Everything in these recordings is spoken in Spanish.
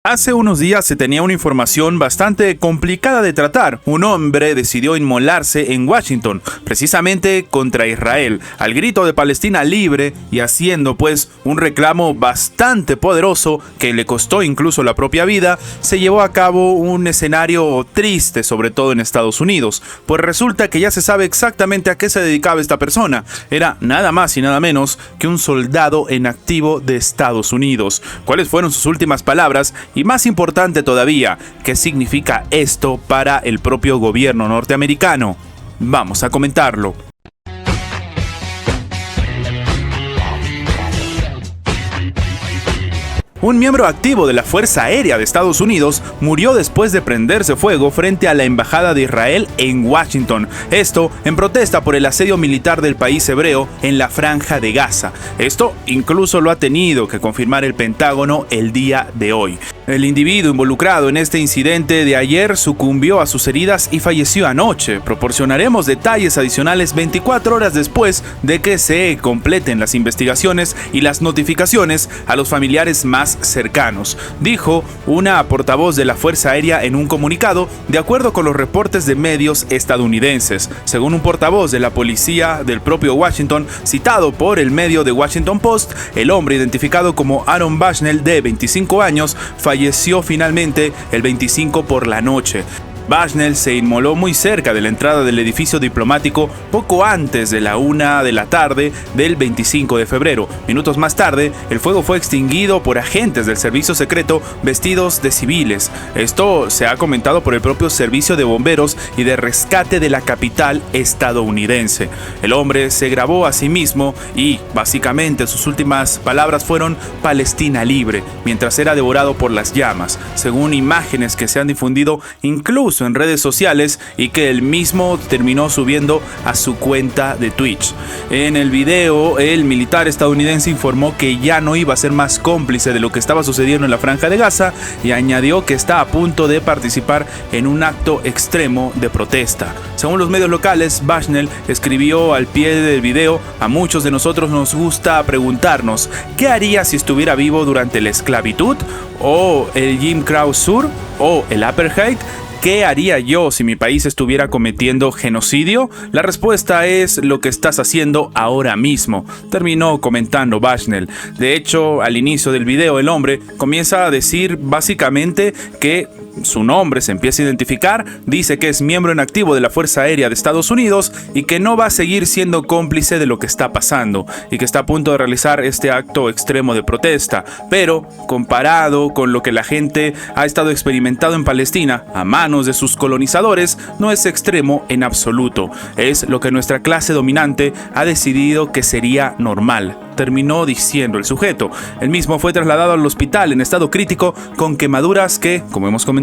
Hace unos días se tenía una información bastante complicada de tratar. Un hombre decidió inmolarse en Washington, precisamente contra Israel, al grito de Palestina libre y haciendo pues un reclamo bastante poderoso que le costó incluso la propia vida. Se llevó a cabo un escenario triste, sobre todo en Estados Unidos, pues resulta que ya se sabe exactamente a qué se dedicaba esta persona. Era nada más y nada menos que un soldado en activo de Estados Unidos. ¿Cuáles fueron sus últimas palabras? Y más importante todavía, ¿qué significa esto para el propio gobierno norteamericano? Vamos a comentarlo. Un miembro activo de la Fuerza Aérea de Estados Unidos murió después de prenderse fuego frente a la Embajada de Israel en Washington. Esto en protesta por el asedio militar del país hebreo en la Franja de Gaza. Esto incluso lo ha tenido que confirmar el Pentágono el día de hoy. El individuo involucrado en este incidente de ayer sucumbió a sus heridas y falleció anoche. Proporcionaremos detalles adicionales 24 horas después de que se completen las investigaciones y las notificaciones a los familiares más cercanos, dijo una portavoz de la Fuerza Aérea en un comunicado, de acuerdo con los reportes de medios estadounidenses. Según un portavoz de la policía del propio Washington, citado por el medio The Washington Post, el hombre identificado como Aaron Bushnell, de 25 años, falleció finalmente el 25 por la noche. Bushnell se inmoló muy cerca de la entrada del edificio diplomático poco antes de la 1 de la tarde del 25 de febrero. Minutos más tarde, el fuego fue extinguido por agentes del servicio secreto vestidos de civiles. Esto se ha comentado por el propio servicio de bomberos y de rescate de la capital estadounidense. El hombre se grabó a sí mismo y, básicamente, sus últimas palabras fueron "Palestina libre", mientras era devorado por las llamas, según imágenes que se han difundido incluso en redes sociales y que él mismo terminó subiendo a su cuenta de Twitch. En el video, el militar estadounidense informó que ya no iba a ser más cómplice de lo que estaba sucediendo en la Franja de Gaza y añadió que está a punto de participar en un acto extremo de protesta. Según los medios locales, Bushnell escribió al pie del video: "A muchos de nosotros nos gusta preguntarnos, ¿qué haría si estuviera vivo durante la esclavitud? ¿O el Jim Crow Sur? ¿O el Apartheid? ¿Qué haría yo si mi país estuviera cometiendo genocidio? La respuesta es lo que estás haciendo ahora mismo", terminó comentando Bushnell. De hecho, al inicio del video, el hombre comienza a decir básicamente que su nombre se empieza a identificar, dice que es miembro en activo de la Fuerza Aérea de Estados Unidos y que no va a seguir siendo cómplice de lo que está pasando y que está a punto de realizar este acto extremo de protesta. Pero, comparado con lo que la gente ha estado experimentando en Palestina a manos de sus colonizadores, no es extremo en absoluto. Es lo que nuestra clase dominante ha decidido que sería normal, terminó diciendo el sujeto. El mismo fue trasladado al hospital en estado crítico con quemaduras que, como hemos comentado,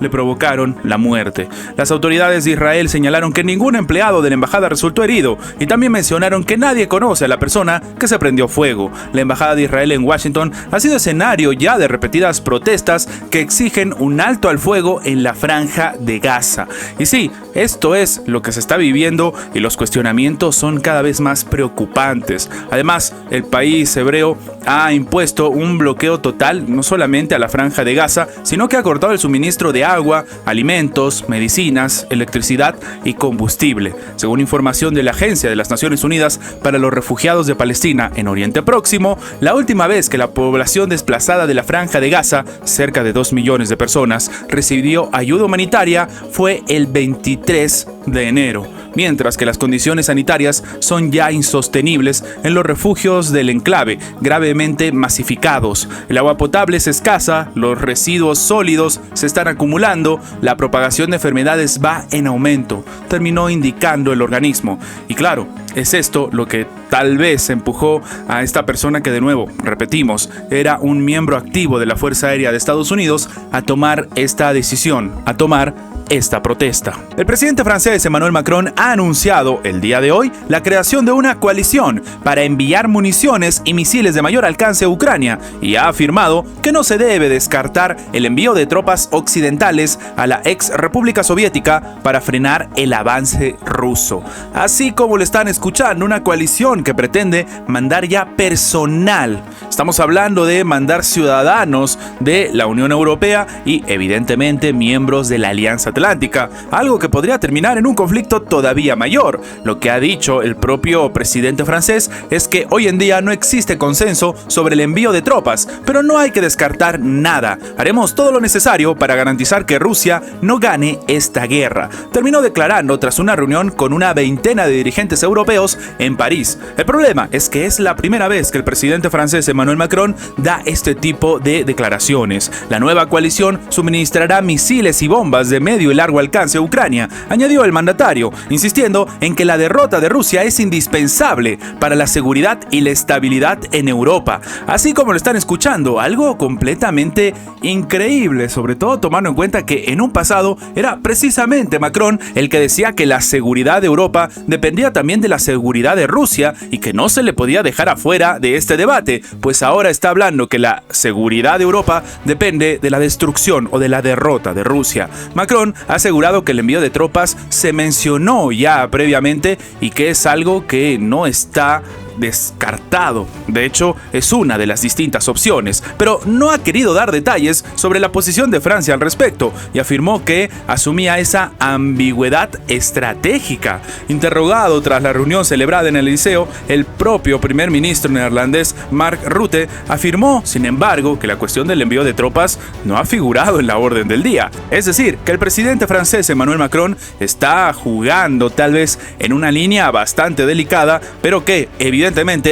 le provocaron la muerte. Las autoridades de Israel señalaron que ningún empleado de la embajada resultó herido y también mencionaron que nadie conoce a la persona que se prendió fuego. La embajada de Israel en Washington ha sido escenario ya de repetidas protestas que exigen un alto al fuego en la Franja de Gaza. Y sí, esto es lo que se está viviendo y los cuestionamientos son cada vez más preocupantes. Además, el país hebreo ha impuesto un bloqueo total no solamente a la Franja de Gaza, sino que ha cortado el suministro de agua, alimentos, medicinas, electricidad y combustible. Según información de la Agencia de las Naciones Unidas para los Refugiados de Palestina en Oriente Próximo, la última vez que la población desplazada de la Franja de Gaza, cerca de 2 millones de personas, recibió ayuda humanitaria fue el 23 de enero. Mientras que las condiciones sanitarias son ya insostenibles en los refugios del enclave, gravemente masificados. El agua potable es escasa, los residuos sólidos se están acumulando, la propagación de enfermedades va en aumento, terminó indicando el organismo. Y claro, es esto lo que tal vez empujó a esta persona que, de nuevo, repetimos, era un miembro activo de la Fuerza Aérea de Estados Unidos, a tomar esta decisión, a tomar esta protesta. El presidente francés Emmanuel Macron ha anunciado el día de hoy la creación de una coalición para enviar municiones y misiles de mayor alcance a Ucrania y ha afirmado que no se debe descartar el envío de tropas occidentales a la ex República Soviética para frenar el avance ruso. Así como lo están escuchando, una coalición que pretende mandar ya personal. Estamos hablando de mandar ciudadanos de la Unión Europea y evidentemente miembros de la Alianza Atlántica, algo que podría terminar en un conflicto todavía mayor. Lo que ha dicho el propio presidente francés es que hoy en día no existe consenso sobre el envío de tropas, pero no hay que descartar nada. Haremos todo lo necesario para garantizar que Rusia no gane esta guerra. Terminó declarando tras una reunión con una veintena de dirigentes europeos en París. El problema es que es la primera vez que el presidente francés Emmanuel Macron da este tipo de declaraciones. La nueva coalición suministrará misiles y bombas de medio y largo alcance a Ucrania, añadió el mandatario, insistiendo en que la derrota de Rusia es indispensable para la seguridad y la estabilidad en Europa. Así como lo están escuchando, algo completamente increíble, sobre todo tomando en cuenta que en un pasado era precisamente Macron el que decía que la seguridad de Europa dependía también de la seguridad de Rusia y que no se le podía dejar afuera de este debate, pues ahora está hablando que la seguridad de Europa depende de la destrucción o de la derrota de Rusia. Macron ha asegurado que el envío de tropas se mencionó ya previamente y que es algo que no está descartado. De hecho, es una de las distintas opciones, pero no ha querido dar detalles sobre la posición de Francia al respecto y afirmó que asumía esa ambigüedad estratégica. Interrogado tras la reunión celebrada en el Liceo, el propio primer ministro neerlandés Mark Rutte afirmó, sin embargo, que la cuestión del envío de tropas no ha figurado en la orden del día. Es decir, que el presidente francés Emmanuel Macron está jugando tal vez en una línea bastante delicada, pero que evidentemente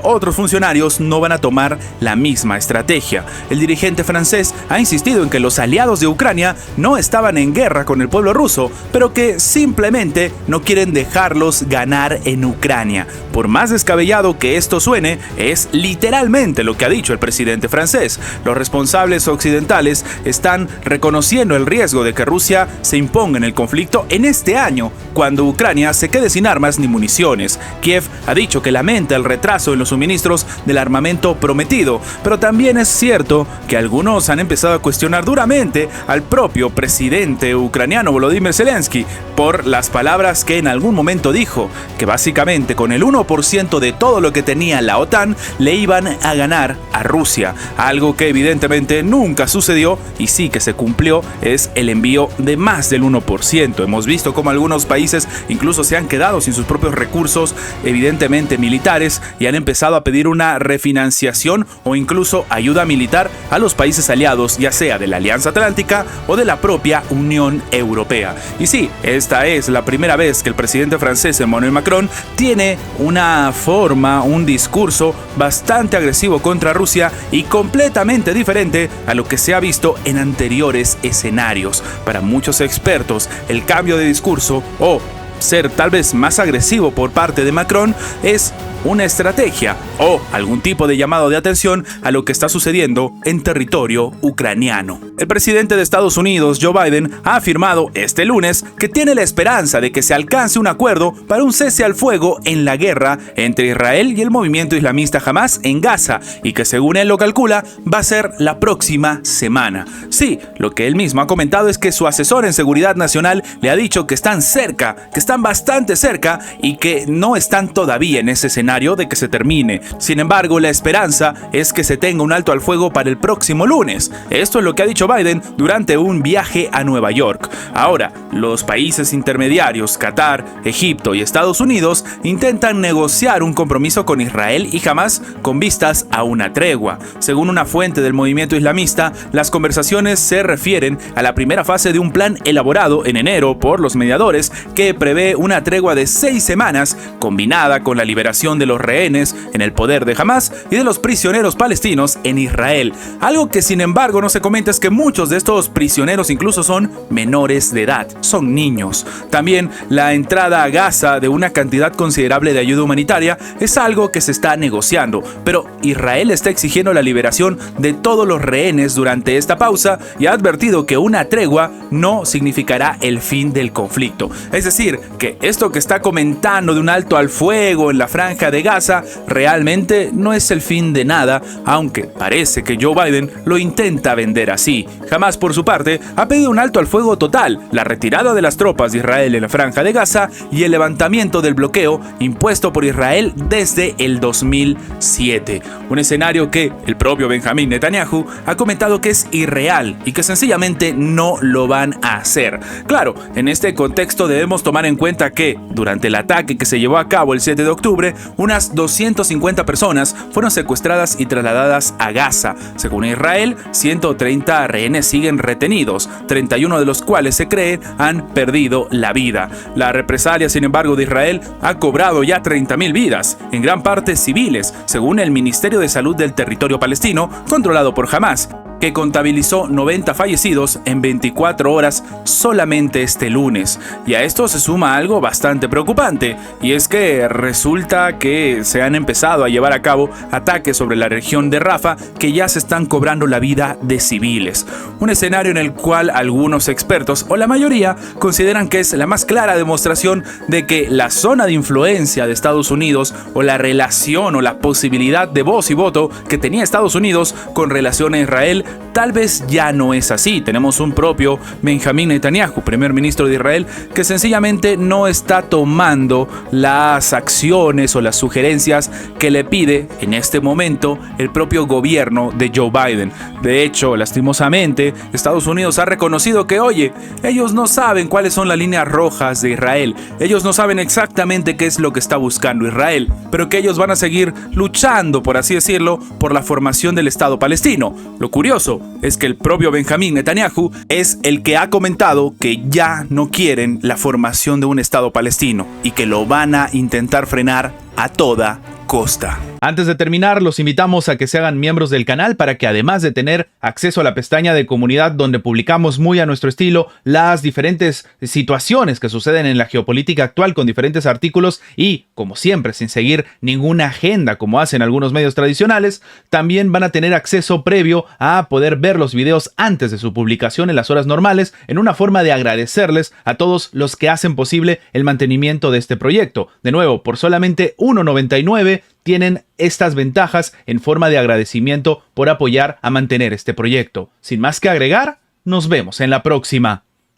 otros funcionarios no van a tomar la misma estrategia. El dirigente francés ha insistido en que los aliados de Ucrania no estaban en guerra con el pueblo ruso, pero que simplemente no quieren dejarlos ganar en Ucrania. Por más descabellado que esto suene, es literalmente lo que ha dicho el presidente francés. Los responsables occidentales están reconociendo el riesgo de que Rusia se imponga en el conflicto en este año, cuando Ucrania se quede sin armas ni municiones. Kiev ha dicho que lamenta el retraso en los suministros del armamento prometido, pero también es cierto que algunos han empezado a cuestionar duramente al propio presidente ucraniano Volodymyr Zelensky por las palabras que en algún momento dijo, que básicamente con el 1% de todo lo que tenía la OTAN le iban a ganar a Rusia, algo que evidentemente nunca sucedió y sí que se cumplió, es el envío de más del 1%. Hemos visto cómo algunos países incluso se han quedado sin sus propios recursos, evidentemente militares, y han empezado a pedir una refinanciación o incluso ayuda militar a los países aliados, ya sea de la Alianza Atlántica o de la propia Unión Europea. Y sí, esta es la primera vez que el presidente francés Emmanuel Macron tiene una forma, un discurso bastante agresivo contra Rusia y completamente diferente a lo que se ha visto en anteriores escenarios. Para muchos expertos, el cambio de discurso o ser tal vez más agresivo por parte de Macron es una estrategia o algún tipo de llamado de atención a lo que está sucediendo en territorio ucraniano. El presidente de Estados Unidos, Joe Biden, ha afirmado este lunes que tiene la esperanza de que se alcance un acuerdo para un cese al fuego en la guerra entre Israel y el movimiento islamista Hamas en Gaza y que, según él lo calcula, va a ser la próxima semana. Sí, lo que él mismo ha comentado es que su asesor en seguridad nacional le ha dicho que están cerca, que están bastante cerca y que no están todavía en ese escenario de que se termine. Sin embargo, la esperanza es que se tenga un alto al fuego para el próximo lunes. Esto es lo que ha dicho Biden durante un viaje a Nueva York. Ahora, los países intermediarios, Qatar, Egipto y Estados Unidos, intentan negociar un compromiso con Israel y Hamas con vistas a una tregua. Según una fuente del movimiento islamista, las conversaciones se refieren a la primera fase de un plan elaborado en enero por los mediadores que prevé una tregua de 6 semanas combinada con la liberación de los rehenes en el poder de Hamas y de los prisioneros palestinos en Israel. Algo que sin embargo no se comenta es que muchos de estos prisioneros incluso son menores de edad, son niños. También la entrada a Gaza de una cantidad considerable de ayuda humanitaria es algo que se está negociando, pero Israel está exigiendo la liberación de todos los rehenes durante esta pausa y ha advertido que una tregua no significará el fin del conflicto. Es decir, que esto que está comentando de un alto al fuego en la franja de Gaza realmente no es el fin de nada, aunque parece que Joe Biden lo intenta vender así. Hamás, por su parte, ha pedido un alto al fuego total, la retirada de las tropas de Israel en la franja de Gaza y el levantamiento del bloqueo impuesto por Israel desde el 2007. Un escenario que el propio Benjamín Netanyahu ha comentado que es irreal y que sencillamente no lo van a hacer. Claro, en este contexto debemos tomar en cuenta que durante el ataque que se llevó a cabo el 7 de octubre, unas 250 personas fueron secuestradas y trasladadas a Gaza. Según Israel, 130 rehenes siguen retenidos, 31 de los cuales se cree han perdido la vida. La represalia, sin embargo, de Israel ha cobrado ya 30.000 vidas, en gran parte civiles, según el Ministerio de Salud del territorio palestino, controlado por Hamás, que contabilizó 90 fallecidos en 24 horas solamente este lunes. Y a esto se suma algo bastante preocupante, y es que resulta que se han empezado a llevar a cabo ataques sobre la región de Rafah que ya se están cobrando la vida de civiles. Un escenario en el cual algunos expertos, o la mayoría, consideran que es la más clara demostración de que la zona de influencia de Estados Unidos, o la relación o la posibilidad de voz y voto que tenía Estados Unidos con relación a Israel, tal vez ya no es así. Tenemos un propio Benjamín Netanyahu, primer ministro de Israel, que sencillamente no está tomando las acciones o las sugerencias que le pide en este momento el propio gobierno de Joe Biden. De hecho, lastimosamente, Estados Unidos ha reconocido que, oye, ellos no saben cuáles son las líneas rojas de Israel, ellos no saben exactamente qué es lo que está buscando Israel, pero que ellos van a seguir luchando, por así decirlo, por la formación del Estado palestino. Lo curioso es que el propio Benjamín Netanyahu es el que ha comentado que ya no quieren la formación de un Estado palestino y que lo van a intentar frenar a toda costa. Antes de terminar, los invitamos a que se hagan miembros del canal para que, además de tener acceso a la pestaña de comunidad donde publicamos muy a nuestro estilo las diferentes situaciones que suceden en la geopolítica actual con diferentes artículos y, como siempre, sin seguir ninguna agenda como hacen algunos medios tradicionales, también van a tener acceso previo a poder ver los videos antes de su publicación en las horas normales, en una forma de agradecerles a todos los que hacen posible el mantenimiento de este proyecto. De nuevo, por solamente $1.99 tienen estas ventajas en forma de agradecimiento por apoyar a mantener este proyecto. Sin más que agregar, nos vemos en la próxima.